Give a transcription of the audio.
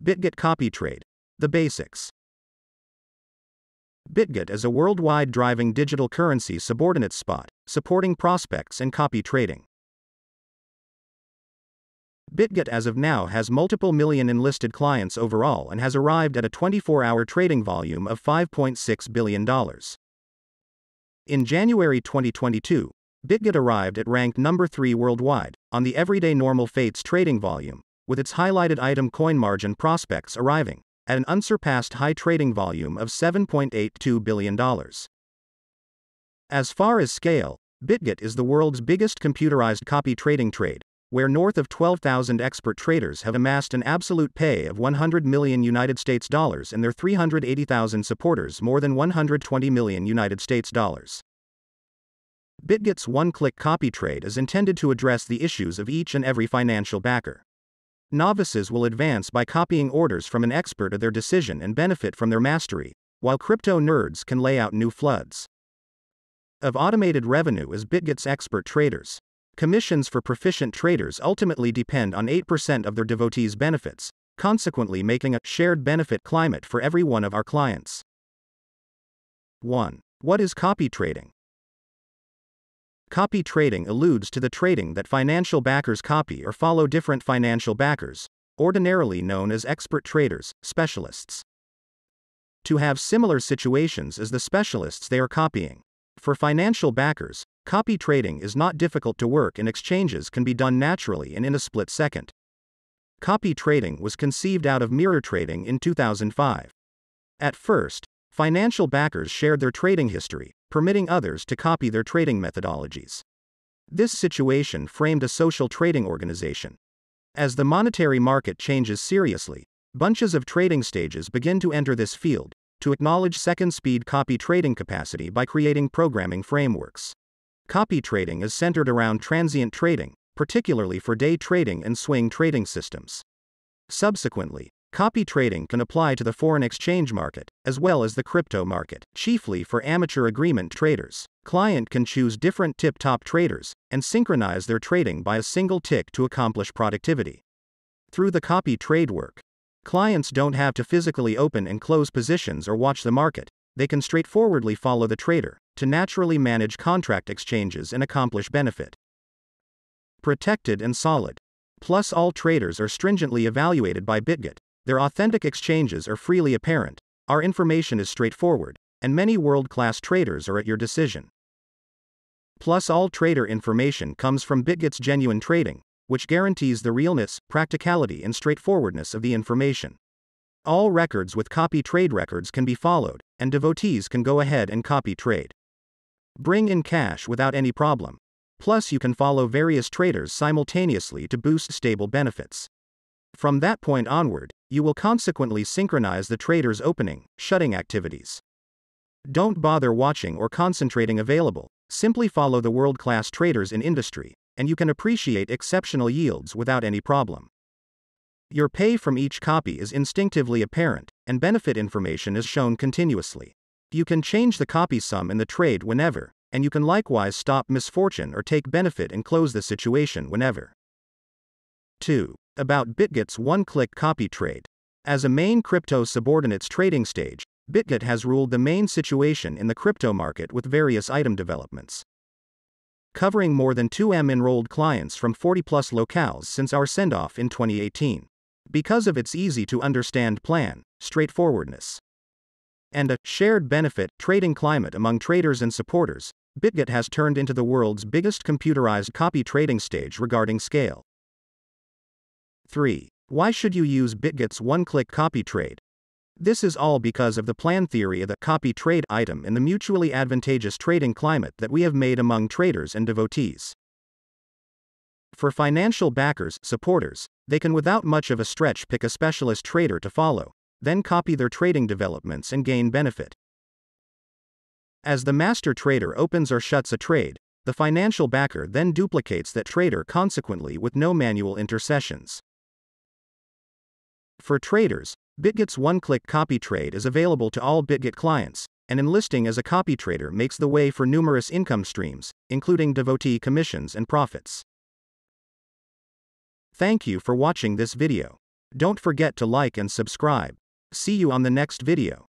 Bitget copy trade. The basics. Bitget is a worldwide driving digital currency subordinates spot, supporting prospects and copy trading. Bitget as of now has multiple million enlisted clients overall and has arrived at a 24-hour trading volume of $5.6 billion. In January 2022, Bitget arrived at ranked number 3 worldwide on the Everyday Normal Fates trading volume, with its highlighted item coin margin prospects arriving at an unsurpassed high trading volume of $7.82 billion. As far as scale, Bitget is the world's biggest computerized copy trading trade, where north of 12,000 expert traders have amassed an absolute pay of $100 million and their 380,000 supporters more than $120 million. Bitget's one-click copy trade is intended to address the issues of each and every financial backer. Novices will advance by copying orders from an expert of their decision and benefit from their mastery, while crypto nerds can lay out new floods of automated revenue as Bitget's expert traders. Commissions for proficient traders ultimately depend on 8% of their devotees' benefits, consequently making a shared benefit climate for every one of our clients. 1. What is copy trading? Copy trading alludes to the trading that financial backers copy or follow different financial backers, ordinarily known as expert traders, specialists, to have similar situations as the specialists they are copying. For financial backers, copy trading is not difficult to work and exchanges can be done naturally and in a split second. Copy trading was conceived out of mirror trading in 2005. At first, financial backers shared their trading history, permitting others to copy their trading methodologies. This situation framed a social trading organization. As the monetary market changes seriously, bunches of trading stages begin to enter this field, to acknowledge second-speed copy trading capacity by creating programming frameworks. Copy trading is centered around transient trading, particularly for day trading and swing trading systems. Subsequently, copy trading can apply to the foreign exchange market, as well as the crypto market, chiefly for amateur agreement traders. Client can choose different tip-top traders, and synchronize their trading by a single tick to accomplish productivity. Through the copy trade work, clients don't have to physically open and close positions or watch the market, they can straightforwardly follow the trader, to naturally manage contract exchanges and accomplish benefit. Protected and solid. Plus, all traders are stringently evaluated by Bitget. Their authentic exchanges are freely apparent, our information is straightforward, and many world-class traders are at your decision. Plus, all trader information comes from Bitget's genuine trading, which guarantees the realness, practicality and straightforwardness of the information. All records with copy trade records can be followed, and devotees can go ahead and copy trade. Bring in cash without any problem. Plus, you can follow various traders simultaneously to boost stable benefits. From that point onward, you will consequently synchronize the trader's opening, shutting activities. Don't bother watching or concentrating available, simply follow the world-class traders in industry, and you can appreciate exceptional yields without any problem. Your pay from each copy is instinctively apparent, and benefit information is shown continuously. You can change the copy sum in the trade whenever, and you can likewise stop misfortune or take benefit and close the situation whenever. 2. About Bitget's one-click copy trade. As a main crypto subordinates trading stage, Bitget has ruled the main situation in the crypto market with various item developments, covering more than 2M enrolled clients from 40-plus locales since our send-off in 2018. Because of its easy-to-understand plan, straightforwardness, and a shared benefit trading climate among traders and supporters, Bitget has turned into the world's biggest computerized copy trading stage regarding scale. 3. Why should you use Bitget's one-click copy trade? This is all because of the plan theory of the copy trade item and the mutually advantageous trading climate that we have made among traders and devotees. For financial backers, supporters, they can without much of a stretch pick a specialist trader to follow, then copy their trading developments and gain benefit. As the master trader opens or shuts a trade, the financial backer then duplicates that trader consequently with no manual intercessions. For traders, Bitget's one-click copy trade is available to all Bitget clients, and enlisting as a copy trader makes the way for numerous income streams, including devotee commissions and profits. Thank you for watching this video. Don't forget to like and subscribe. See you on the next video.